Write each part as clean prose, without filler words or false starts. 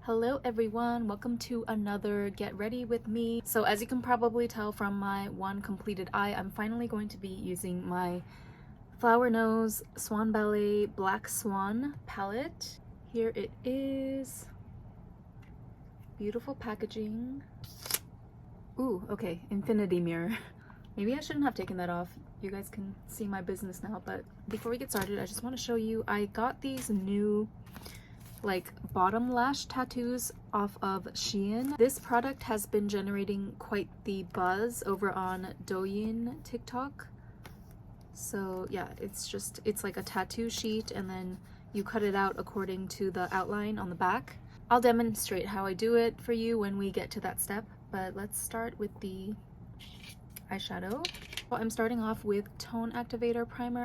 Hello everyone, welcome to another Get Ready with me. So as you can probably tell from my one completed eye, I'm finally going to be using my Flower Nose Swan Ballet Black Swan palette. Here it is. Beautiful packaging. Ooh, okay, infinity mirror. Maybe I shouldn't have taken that off. You guys can see my business now, but before we get started, I just want to show you, I got these new like bottom lash tattoos off of Shein. This product has been generating quite the buzz over on Douyin TikTok. So yeah, it's like a tattoo sheet and then you cut it out according to the outline on the back. I'll demonstrate how I do it for you when we get to that step, but let's start with the eyeshadow. Well, I'm starting off with Tone Activator Primer.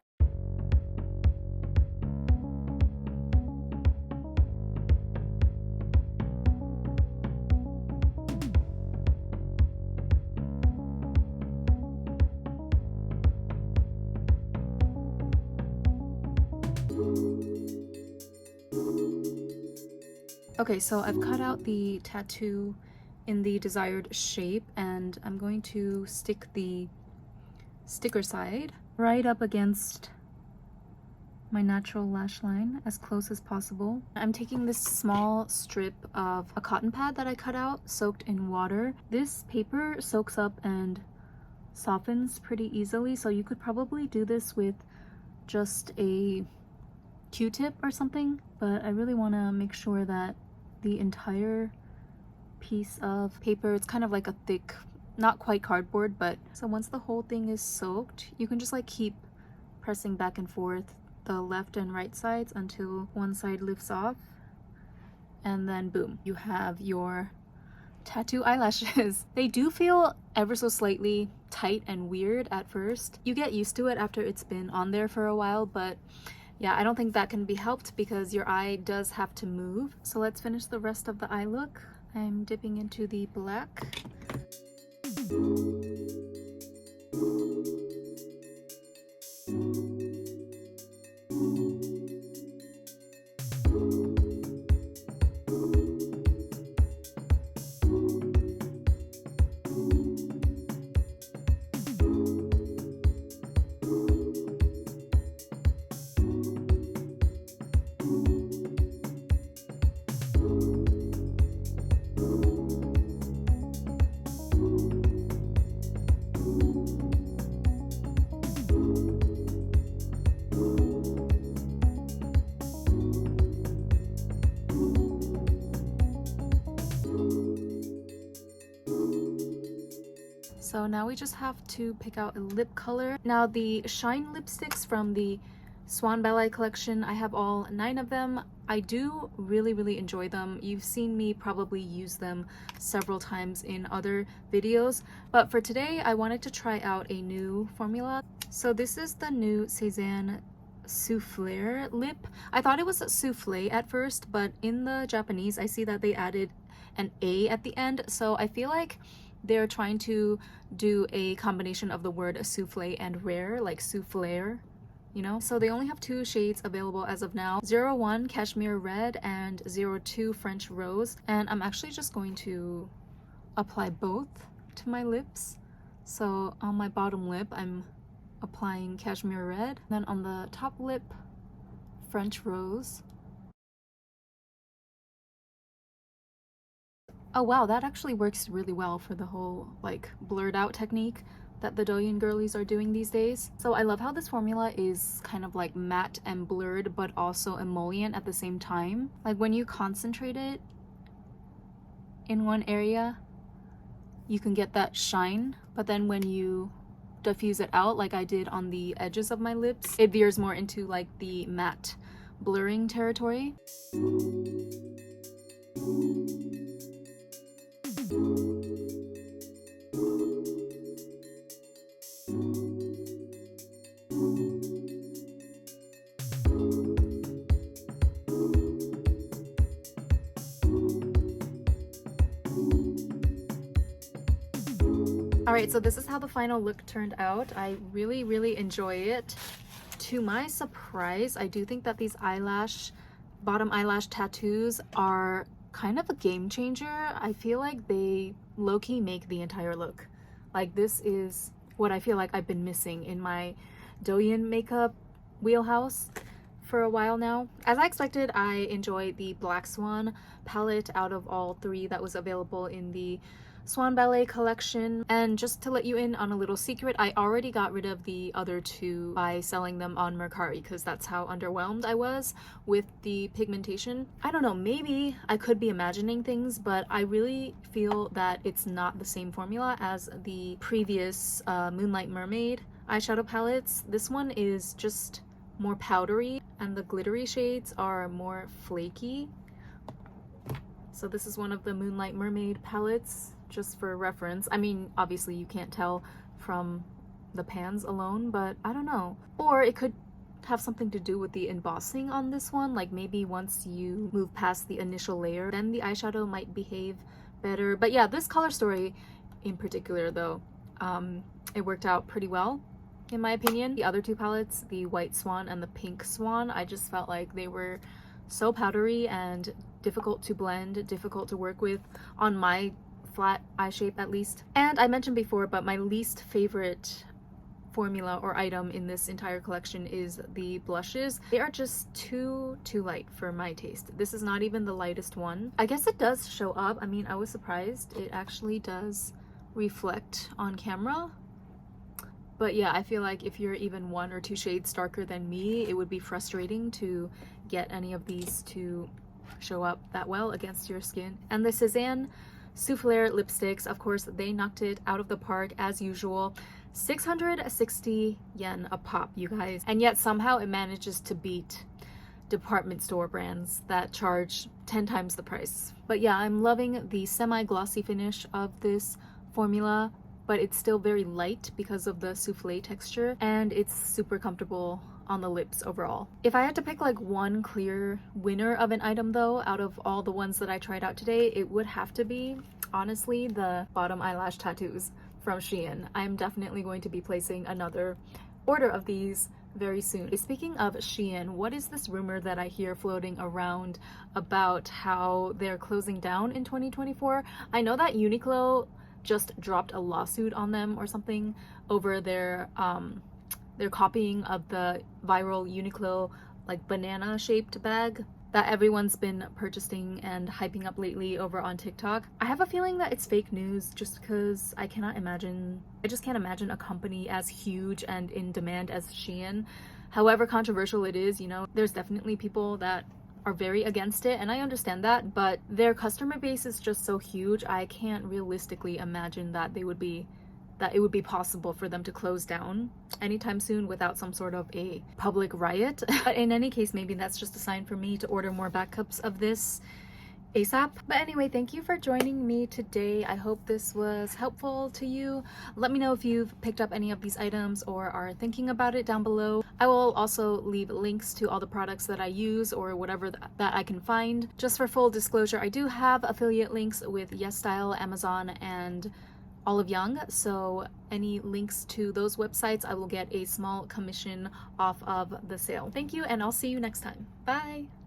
Okay, so I've cut out the tattoo in the desired shape and I'm going to stick the sticker side right up against my natural lash line as close as possible. I'm taking this small strip of a cotton pad that I cut out, soaked in water. This paper soaks up and softens pretty easily, so you could probably do this with just a Q-tip or something, but I really want to make sure that the entire piece of paper, it's kind of like a thick, not quite cardboard, but so once the whole thing is soaked, you can just like keep pressing back and forth the left and right sides until one side lifts off, and then boom, you have your tattoo eyelashes. They do feel ever so slightly tight and weird at first. You get used to it after it's been on there for a while, but yeah, I don't think that can be helped because your eye does have to move. So let's finish the rest of the eye look. I'm dipping into the black. So now we just have to pick out a lip color. Now the Shine lipsticks from the Swan Ballet collection, I have all 9 of them. I do really enjoy them. You've seen me probably use them several times in other videos, but for today I wanted to try out a new formula. So this is the new Cezanne Souffle lip. I thought it was a souffle at first, but in the Japanese I see that they added an A at the end, so I feel like they're trying to do a combination of the word souffle and rare, like souffleur, you know? So they only have 2 shades available as of now, 01 Cashmere Red and 02 French Rose. And I'm actually just going to apply both to my lips. So on my bottom lip, I'm applying Cashmere Red. Then on the top lip, French Rose. Oh wow, that actually works really well for the whole like blurred out technique that the Douyin girlies are doing these days. So I love how this formula is kind of like matte and blurred but also emollient at the same time. Like when you concentrate it in one area, you can get that shine, but then when you diffuse it out like I did on the edges of my lips, it veers more into like the matte blurring territory. Alright, so this is how the final look turned out. I really enjoy it. To my surprise, I do think that these bottom eyelash tattoos are kind of a game changer. I feel like they low-key make the entire look. Like, this is what I feel like I've been missing in my Douyin makeup wheelhouse for a while now. As I expected, I enjoy the Black Swan palette out of all three that was available in the Swan Ballet collection. And just to let you in on a little secret, I already got rid of the other two by selling them on Mercari because that's how underwhelmed I was with the pigmentation. I don't know, maybe I could be imagining things, but I really feel that it's not the same formula as the previous Moonlight Mermaid eyeshadow palettes. This one is just more powdery and the glittery shades are more flaky. So this is one of the Moonlight Mermaid palettes, just for reference. I mean, obviously you can't tell from the pans alone, but I don't know. Or it could have something to do with the embossing on this one. Like maybe once you move past the initial layer, then the eyeshadow might behave better. But yeah, this color story in particular though, it worked out pretty well in my opinion. The other two palettes, the White Swan and the Pink Swan, I just felt like they were so powdery and difficult to blend, difficult to work with on my flat eye shape at least. And I mentioned before, but my least favorite formula or item in this entire collection is the blushes. They are just too light for my taste. This is not even the lightest one. I guess it does show up. I mean, I was surprised. It actually does reflect on camera. But yeah, I feel like if you're even 1 or 2 shades darker than me, it would be frustrating to get any of these to show up that well against your skin. And the Cezanne Souffle lipsticks, of course, they knocked it out of the park as usual. 660 yen a pop, you guys. And yet somehow it manages to beat department store brands that charge 10 times the price. But yeah, I'm loving the semi-glossy finish of this formula, but it's still very light because of the souffle texture, and it's super comfortable on the lips overall. If I had to pick like one clear winner of an item though, out of all the ones that I tried out today, it would have to be, honestly, the bottom eyelash tattoos from Shein. I'm definitely going to be placing another order of these very soon. Speaking of Shein, what is this rumor that I hear floating around about how they're closing down in 2024? I know that Uniqlo just dropped a lawsuit on them or something over their copying of the viral Uniqlo like banana shaped bag that everyone's been purchasing and hyping up lately over on TikTok. I have a feeling that it's fake news just because I just can't imagine a company as huge and in demand as Shein. However controversial it is, you know, there's definitely people that are very against it, and I understand that, but their customer base is just so huge. I can't realistically imagine that it would be possible for them to close down anytime soon without some sort of a public riot. But in any case, maybe that's just a sign for me to order more backups of this ASAP. But anyway, thank you for joining me today. I hope this was helpful to you. Let me know if you've picked up any of these items or are thinking about it down below. I will also leave links to all the products that I use or whatever that I can find. Just for full disclosure, I do have affiliate links with YesStyle, Amazon, and Olive Young, so any links to those websites, I will get a small commission off of the sale. Thank you, and I'll see you next time. Bye!